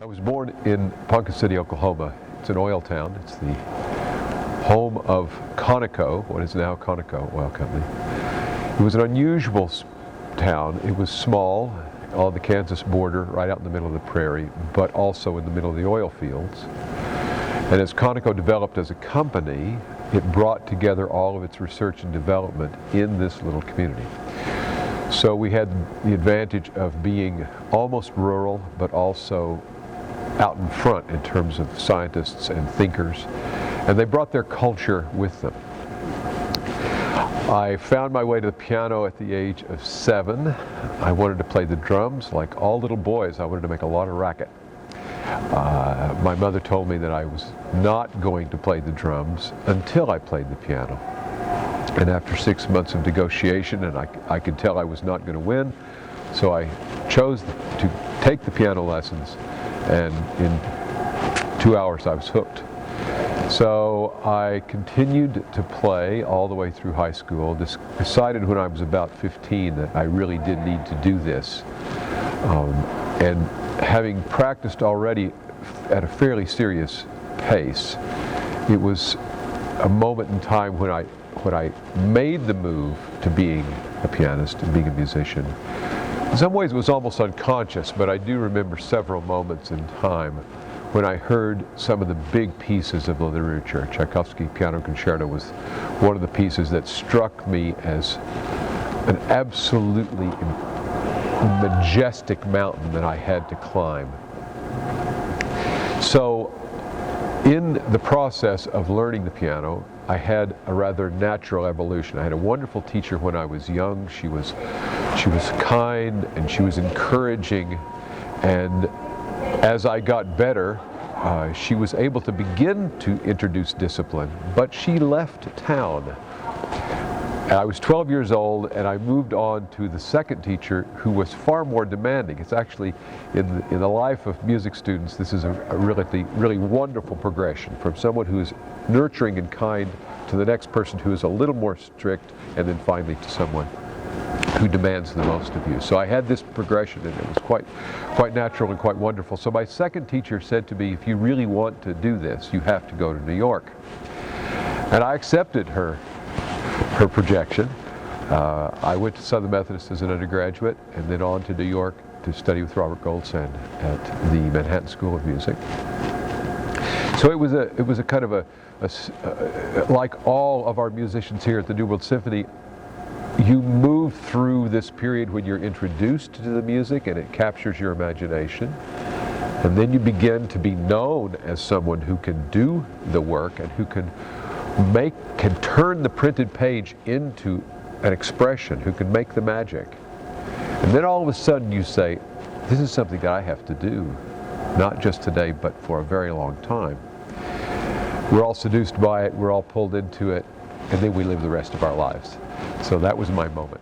I was born in Ponca City, Oklahoma. It's an oil town. It's the home of Conoco, what is now Conoco Oil Company. It was an unusual town. It was small on the Kansas border, right out in the middle of the prairie, but also in the middle of the oil fields. And as Conoco developed as a company, it brought together all of its research and development in this little community. So we had the advantage of being almost rural, but also out in front in terms of scientists and thinkers, and they brought their culture with them. I found my way to the piano at the age of 7. I wanted to play the drums. Like all little boys, I wanted to make a lot of racket. My mother told me that I was not going to play the drums until I played the piano. And after 6 months of negotiation, and I could tell I was not going to win, so I chose to take the piano lessons, and in 2 hours I was hooked. So I continued to play all the way through high school. Decided when I was about 15 that I really did need to do this. And having practiced already at a fairly serious pace, it was a moment in time when I made the move to being a pianist and being a musician. In some ways it was almost unconscious, but I do remember several moments in time when I heard some of the big pieces of the literature. Tchaikovsky's Piano Concerto was one of the pieces that struck me as an absolutely majestic mountain that I had to climb. So in the process of learning the piano, I had a rather natural evolution. I had a wonderful teacher when I was young. She was kind and she was encouraging, and as I got better, she was able to begin to introduce discipline, but she left town. I was 12 years old and I moved on to the second teacher, who was far more demanding. It's actually, in the life of music students, this is a really wonderful progression from someone who is nurturing and kind to the next person who is a little more strict, and then finally to someone who demands the most of you. So I had this progression, and it was quite natural and quite wonderful. So my second teacher said to me, if you really want to do this, you have to go to New York. And I accepted her projection. I went to Southern Methodist as an undergraduate, and then on to New York to study with Robert Goldsand at the Manhattan School of Music. So it was a kind of like all of our musicians here at the New World Symphony, you move through this period when you're introduced to the music and it captures your imagination, and then you begin to be known as someone who can do the work and who can turn the printed page into an expression, who can make the magic. And then all of a sudden you say, this is something that I have to do, not just today, but for a very long time. We're all seduced by it, we're all pulled into it, and then we live the rest of our lives. So that was my moment.